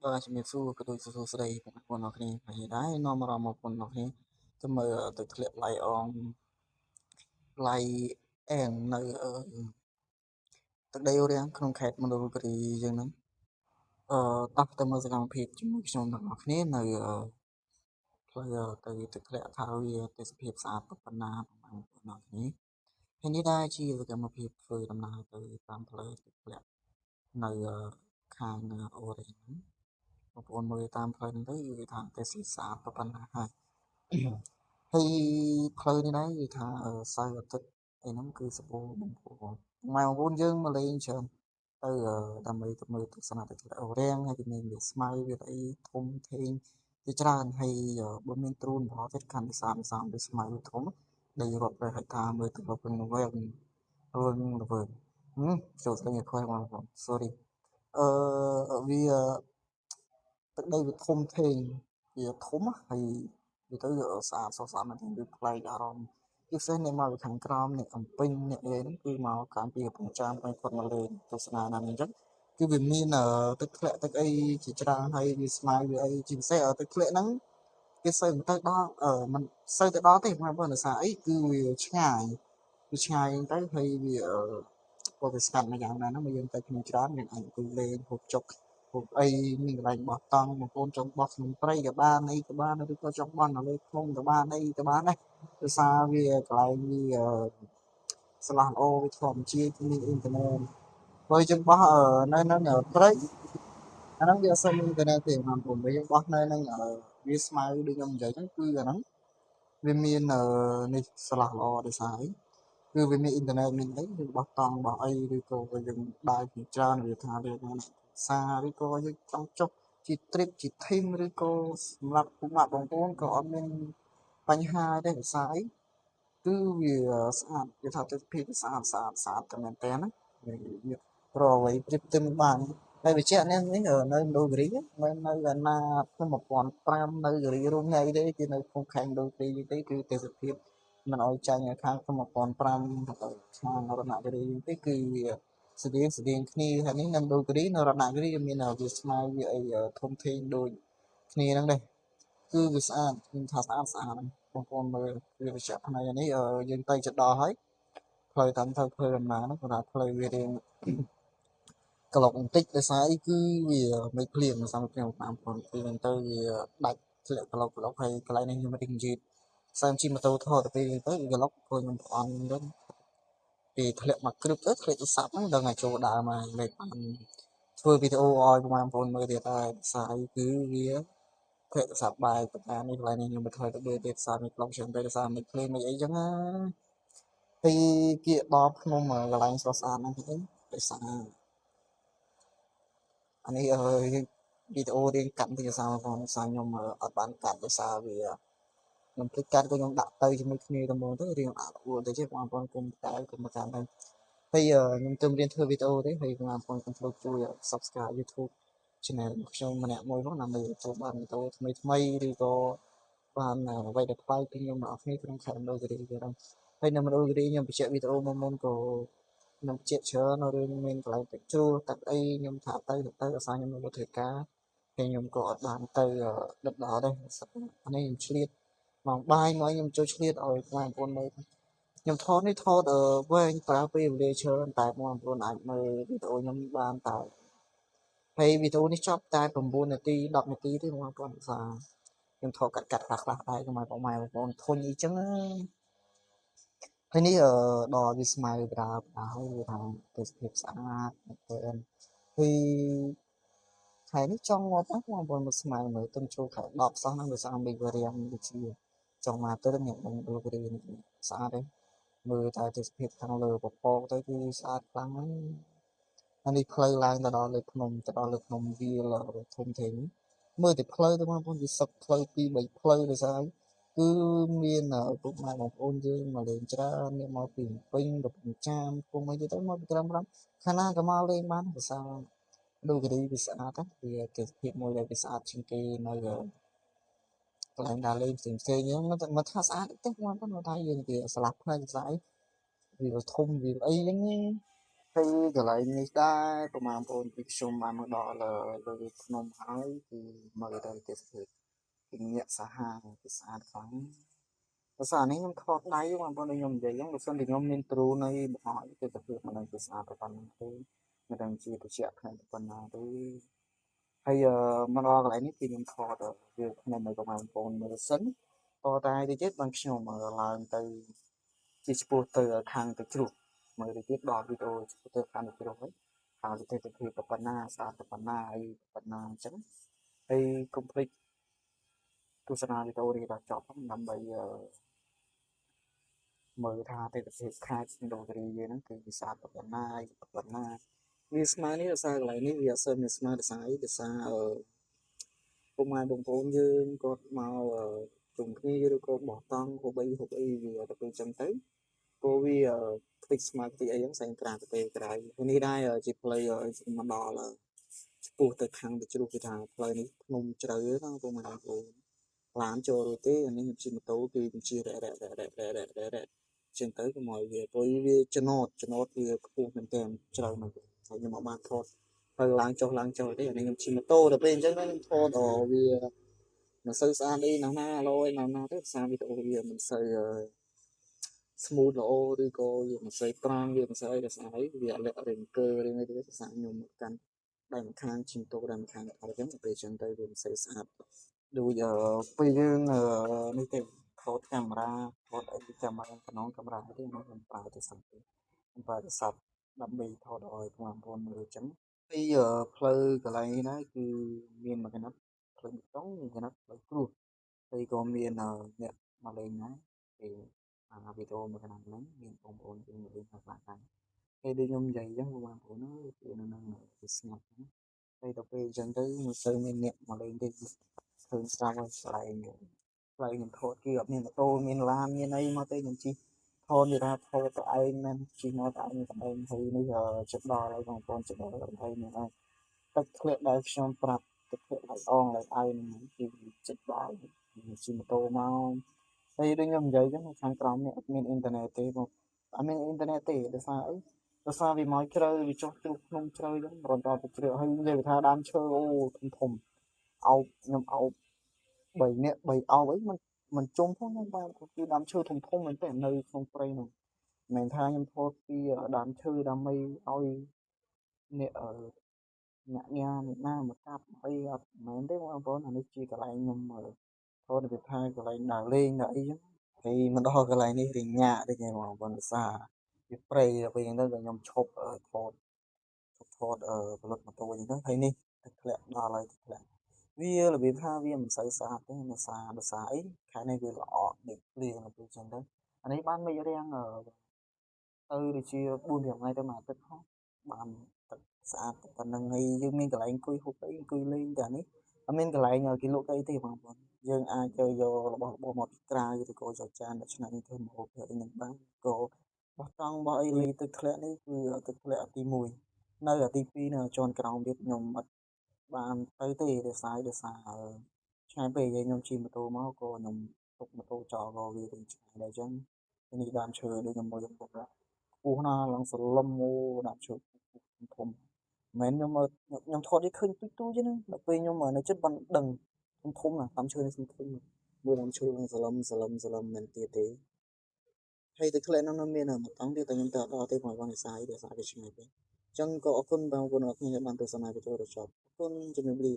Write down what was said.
ជំរាបសួរក៏ដូចសួស្តីបងប្អូនអរគ្នាហើយដែរនាំអារម្មណ៍បងប្អូនអរគ្នាទៅមើលទឹកធ្លាក់ឡៃអងឡៃអែងនៅទឹកដីរាំងក្នុងខេត្តមណ្ឌលគិរីយើងហ្នឹងតោះទៅមើលសកម្មភាពជាមួយខ្ញុំទាំងអស់គ្នានៅផ្លូវទៅទឹកធ្លាក់ថាវាទេសភាពស្អាតប៉ុណ្ណាបងប្អូនអរគ្នាហើយនេះដែរជាសកម្មភាពធ្វើដំណើរទៅតាមផ្លូវទឹកធ្លាក់នៅខាងអូរ៉េងបងប្អូនមើលតាមផ្លូវហ្នឹងទៅគឺថាទេសភាពស្អាតប៉ុណ្ណាហើយហើយផ្លូវនេះដែរគឺថាសៅរ៍អាទិត្យអីហ្នឹងគឺសម្បូរបងប្អូនម៉ែបងប្អូនយើងមកលេងច្រើនទៅដើម្បីទៅមើលទស្សនៈទឹកធ្លាក់អូររាំងហើយមានវាស្មៅវាអីធំធេងជាច្រើនហើយបើមានទ្រូនបោះទៀតកាន់តែសាមវាស្មៅធំដែលរាប់ទៅហៅថាមើលទៅរកវិញល្វើចូលស្ដីឲ្យខុសបងប្អូន sorry វាទឹកដីវាធំធេងវាធំហើយវាទៅស្អាតសស្អាតមែនវាប្លែកអារម្មណ៍ពិសេសអ្នកមកពីខាងក្រោមអ្នកកំពេញអ្នកអីហ្នឹងគឺមកកាលពីកំពង់ចាមពេលគាត់មកលេងទស្សនាណានេះអញ្ចឹងគឺវាមានទឹកធ្លាក់ទឹកអីជាច្រើនហើយវាស្មៅវាអីជាពិសេសទឹកធ្លាក់ហ្នឹងគេសូវមិនទៅដល់មិនសូវទៅដល់ទេបងប្អូនដោយសារអីគឺវាឆ្ងាយទៅហើយវាក៏វាស្ងាត់មួយយ៉ាងដែរហ្នឹងមកយើងទៅគ្នាច្រើនយើងអាចអង្គុយលេងហូបចុកហូបអីមានកន្លែងបោះតង់បងប្អូនចង់បោះក្នុងព្រៃក៏បានអីក៏បានឬក៏ចង់បោះនៅលើភ្នំក៏បានអីក៏បានដែរដោយសារវាកន្លែងវាស្លាស់ល្អវាធម្មជាតិមានអ៊ីនធឺណិតបើយើងបោះនៅនឹងព្រៃអាហ្នឹងវាអត់សូវមានអ៊ីនធឺណិតទេបងប្អូនបើយើងបោះនៅនឹងវាស្មៅដូចខ្ញុំនិយាយហ្នឹងគឺអាហ្នឹងវាមាននេះស្លាស់ល្អដោយសារអីគឺវាមានអ៊ីនធឺណិតមានអីយើងបោះតង់បោះអីឬក៏យើងដើរជាច្រើនវាថាវាណាសារឬក៏យើងចង់ចុះជា trip ជា team ឬក៏សម្រាប់ពុកម៉ាក់បងប្អូនក៏អត់មានបញ្ហាទេដោយសារអីគឺវាស្អាតគេថាទេសភាពស្អាតតែមែនតើណារកអ្វីប្រៀបផ្ទឹមបានហើយបញ្ជាក់នេះនៅមណ្ឌលគិរីនៅឯណាភូមិ1005នៅគិរីរងថ្ងៃទេគឺនៅក្នុងខេត្តមណ្ឌលគិរីទេគឺទេសភាពមិនអោយចាញ់ឲ្យខាងភូមិ1005ទៅខាងរណគិរីទេគឺវាស្តៀងគ្នាហើយនេះនៅមណ្ឌលគិរីនៅរណគិរីមានវាស្មៅវាអីធំធេងដូចគ្នាហ្នឹងដែរគឺវាស្អាតខ្ញុំថាស្អាតបងប្អូនមើលវាបញ្ជាក់ផ្នែកនេះយើងទៅចិត្តដល់ហើយផ្លូវតាមទៅធ្វើដំណើរហ្នឹងគាត់ថាផ្លូវវារៀងក្លុកបន្តិចដោយសារអីគឺវាមិនភ្លៀងសម្រាប់ខ្ញុំតាមបងប្អូនពេលទៅវាដាច់ធ្លាក់ក្លុកហើយកន្លែងនេះខ្ញុំមិនយឺតសើមជិះម៉ូតូថតទៅពេលទៅក្លុកព្រោះខ្ញុំប្រអន់ហ្នឹងពីធ្លាក់មកគ្រឹបទៅធ្លាក់ទៅសាប់ហ្នឹងដល់ថ្ងៃចូលដើមមកលេខបានធ្វើវីដេអូឲ្យបងប្អូនមើលទៀតហើយសារអីគឺវាធ្លាក់ទៅសាប់បាយប៉ុន្តែនេះកន្លែងនេះខ្ញុំមិនធ្វើទៅមើលទៀតសារមានក្លុកច្រើនទៅសារមិនភ្លៀងមិនអីចឹងណាពីគៀកដល់ភ្នំកន្លែងស្រស់ស្អាតហ្នឹងទៅដោយសារអានេះវីដេអូរៀងកាត់ពីសារផងសារខ្ញុំអត់បានកាត់ដោយសារវាខ្ញុំភ្លេចកាត់ក៏ខ្ញុំដាក់ទៅជាមួយគ្នាទៅមកទៅរៀងអួតទៅចេះបងប្អូនគុំតែគុំកាត់ទៅហើយខ្ញុំទៅរៀនធ្វើវីដេអូទេហើយបងប្អូនគុំជួយ Subscribe YouTube channel របស់ខ្ញុំម្នាក់មួយផងដើម្បីចូលបានវីដេអូថ្មីឬក៏បានអ្វីដែលថ្លៃពីខ្ញុំមកគ្នាក្នុងខែមណ្ឌលគិរីហ្នឹងហើយនៅមណ្ឌលគិរីខ្ញុំបញ្ជាក់វីដេអូមុនក៏ខ្ញុំជិះច្រើននៅរឿងមានកន្លែងទឹកជ្រោះទឹកអីខ្ញុំថាទៅអាសាខ្ញុំមកធ្វើការហើយខ្ញុំក៏អត់បានទៅដិតដល់ដែរអានេះខ្ញុំឆ្លៀតមកបាយមកខ្ញុំចូលឆ្លៀតឲ្យបងប្អូនមើលខ្ញុំថតនេះថតវែងប្រើពេលវេលាច្រើនតែបងប្អូនអាចមើលវីដេអូខ្ញុំបានតែហើយវីដេអូនេះចប់តែ9នាទី10នាទីទេបងប្អូនសារខ្ញុំថតកាត់ខ្លះដែរកុំឲ្យបងប្អូនធុញអីចឹងហើយនេះដល់វាស្មៅប្រើហើយវាថាទេសភាពស្អាតមែនទែនហើយខែនេះចង់មកបងប្អូនមកស្មៅមើលទៅចូលខែ10សោះហ្នឹងវាស្អាតមេឃវារាំងដូចជាចង់មកទៅខ្ញុំបងប្អូនវាស្អាតទេមើលតែទេសភាពខាងលើពពកទៅគឺស្អាតខ្លាំងហ្នឹងអានេះផ្លូវឡើងទៅដល់លើភ្នំវាលធំធេងមើលតែផ្លូវទៅបងប្អូនវាសឹកផ្លូវ2 3ផ្លូវដោយសារគឺមានពុកម៉ែបងប្អូនយើងមកលេងច្រើនអ្នកមកពីពេញកំពង់ចាមគុំអីទៅមកពីក្រំខាងណាក៏មកលេងបានដោយសារដូគិរីវាស្អាតវាទេសភាពមួយដែលវាស្អាតជាងគេនៅកន្លែងដើរលេងផ្សេងហ្នឹងមិនថាស្អាតទេបងប្អូនថាយើងវាស្លាប់ផ្នែកស្អីវាធំវាអីហ្នឹង Thì cái lạiនេះដែរប្រហែលបងពីខ្ញុំបានមកដល់លើភ្នំហើយគឺមើលទៅទេសភាពគឺញាក់សាហាវគឺស្អាតខ្លាំងភាសានេះខ្ញុំថតដៃបងប្អូនខ្ញុំនិយាយហ្នឹងបើសិនជាខ្ញុំមានទ្រូនៃបោះទេសភាពមិនដឹងគឺស្អាតប៉ុណ្ណាទេមិនដឹងជាត្រជាក់ខ្លាំងប៉ុណ្ណាទេហើយមកដល់កន្លែងនេះគឺខ្ញុំថតវាខ្ញុំនៅប្រហែលបងប្អូនមើលសិនតតែទៅទៀតបានខ្ញុំឡើងទៅជាឆ្ពោះទៅខាងទៅជ្រុះមើលទៅទៀតដល់វីដេអូឆ្ពោះទៅខាងទៅជ្រុះហើយខាងទៅទេសភាពប៉ុណ្ណាស្អាតប៉ុណ្ណាហើយប៉ុណ្ណាអញ្ចឹងហើយកុំភ្លេចទស្សនាវីដេអូនេះដល់ចប់ដើម្បីមើលថាទេសភាពខេត្តសៀមរាបយើងហ្នឹងគឺស្អាតប៉ុណ្ណាហើយប៉ុណ្ណាវាស្មើនេះដោយសារកន្លែងនេះវាអត់សូវមានស្មើដោយសារអីដោយសារពុកម៉ែបងប្អូនយើងគាត់មកជុំគ្នាឬក៏បោះតង់ហូបអីវាទៅពេលអញ្ចឹងទៅព្រោះវាខ្ទេចស្មៅខ្ទេចអីហ្នឹងផ្សេងក្រៅទៅពេលក្រៅនេះដែរជាផ្លូវមកដល់ឆ្ពោះទៅខាងទៅជ្រុះគេថាផ្លូវនេះភ្នំជ្រៅណាពុកម៉ែបងប្អូនឡានចូលរួចទេអានេះខ្ញុំជិះម៉ូតូគឺខ្ញុំជិះរ៉ែចឹងទៅកុំឲ្យវាព្រោះវាចំណតវាខ្ពស់មែនទែនជ្រៅមែនហើយខ្ញុំអត់បានថតហើយឡើងចុះទេអានេះខ្ញុំជិះម៉ូតូទៅពេលអញ្ចឹងខ្ញុំថតវាមិនសូវស្អាតអីណាស់ណាឡូឯណាស់ទេភាសាវីដេអូវាមិនសូវsmooth ល្អឬក៏វាមិនសូវត្រង់វាមិនសូវអីដល់ស្អីវាលាក់រៀងកើរៀងអីទៅភាសាខ្ញុំកាន់ដៃម្ខាងជិះម៉ូតូដៃម្ខាងថតអញ្ចឹងទៅពេលអញ្ចឹងទៅវាមិនសូវស្អាតដូចពេលយើងនេះទេថតកាមេរ៉ាថតអីកាមេរ៉ាកាមេរ៉ាទេខ្ញុំប្រើទូរស័ព្ទទេខ្ញុំប្រើទូរស័ព្ទដើម្បីថតឲ្យបងប្អូនមើលអញ្ចឹងពីផ្លូវកន្លែងនេះដែរគឺមានមួយកណិតផ្លូវបេតុងមានកណិតផ្លូវគ្រួសហើយក៏មានអ្នកមកលេងដែរពីវីដេអូមួយកណិតហ្នឹងមានបងប្អូនយើងលេងខ្លះដែរហើយដូចខ្ញុំនិយាយអញ្ចឹងបងប្អូនគឺនៅនឹងវាស្ងាត់ណាហើយដល់ពេលអញ្ចឹងទៅមិនសូវមានអ្នកមកលេងទេឃើញស្រាប់ហើយស្លែងផ្លូវខ្ញុំថតគឺអត់មានម៉ូតូមានឡានមានអីមកទេខ្ញុំជិះថតនិយាយថាថតទៅឯងមែនជិះមកទៅឯងហើយនេះចិត្តដល់ហើយបងប្អូនចិត្តដល់ហើយមានហើយទឹកធ្លាក់ដែលខ្ញុំប្រាប់ទឹកធ្លាក់ឡៃអងឡៃអៃហ្នឹងគឺចិត្តដល់ជិះម៉ូតូមកហើយដូចខ្ញុំនិយាយចឹងខាងក្រោមនេះអត់មានអ៊ីនធឺណិតទេបងអត់មានអ៊ីនធឺណិតទេដោយសារអីដោយសារវាមកជ្រៅវាចុះជ្រុះក្នុងជ្រៅចឹងរត់ដល់ទៅជ្រៅហើយនិយាយថាដើមឈើអូធំអោបខ្ញុំអោប3នាក់3អោបអីមិនជុំផងខ្ញុំបាទគឺដើមឈើធំមែនទេនៅក្នុងព្រៃនោះមិនថាខ្ញុំថតពីដើមឈើដើម្បីឲ្យអ្នកអ្នកញ៉ាអ្នកណាមកកាប់អីអត់មែនទេបងប្អូនអានេះជាកន្លែងខ្ញុំថតទៅថាកន្លែងដើរលេងដើរអីចឹងហើយមកដល់កន្លែងនេះរៀងញាក់ដូចបងប្អូនភាសាវាព្រៃទៅវិញទៅខ្ញុំឈប់ថតផលិតម៉ូតូអញ្ចឹងហើយនេះទឹកធ្លាក់ដល់ហើយទឹកធ្លាក់វារបៀបថាវាមិនសូវស្អាតទេដោយសារអីខែនេះវាល្អដូចភ្លៀងទៅចឹងទៅអានេះបានមេឃរាំងទៅដូចជា4-5ថ្ងៃទៅមួយអាទិត្យផងបានទឹកស្អាតប៉ុណ្ណឹងហើយយើងមានកន្លែងអង្គុយហូបអីអង្គុយលេងតែនេះអត់មានកន្លែងគេលក់អីទេបងប្អូនយើងអាចទៅយករបស់របរមកពីក្រៅឬក៏យកចានដាក់ឆ្នាំនេះធ្វើម្ហូបអីហ្នឹងបានក៏បោះតង់បោះអីលេងទឹកធ្លាក់នេះគឺទឹកធ្លាក់ទី1នៅទី2នៅជាន់ក្រោមទៀតខ្ញុំអត់បានទៅទេដោយសារឆ្ងាយពេកខ្ញុំជិះម៉ូតូមកក៏ខ្ញុំទុកម៉ូតូចោលក៏វាទៅឆ្ងាយដែរអញ្ចឹងនេះដើមឈើដូចខ្ញុំមើលពុកខ្ពស់ណាស់ឡើងសន្លឹមអូដើមឈើធំមិនមែនខ្ញុំថតវាឃើញទូចទេណាដល់ពេលខ្ញុំនៅចិត្តបានដឹងធំណាស់ដើមឈើនេះធំមើលដើមឈើឡើងសន្លឹមមិនទៀតទេហើយទឹកធ្លាក់នោះមានមកតង់ទៀតតែខ្ញុំទៅអត់ដល់ទេមកបងនិសាយដោយសារវាឆ្ងាយពេកអញ្ចឹងក៏អរគុណបងប្អូនអរគុណដែលបានទស្សនាវីដេអូដល់ចប់អរគុណជំរាបលា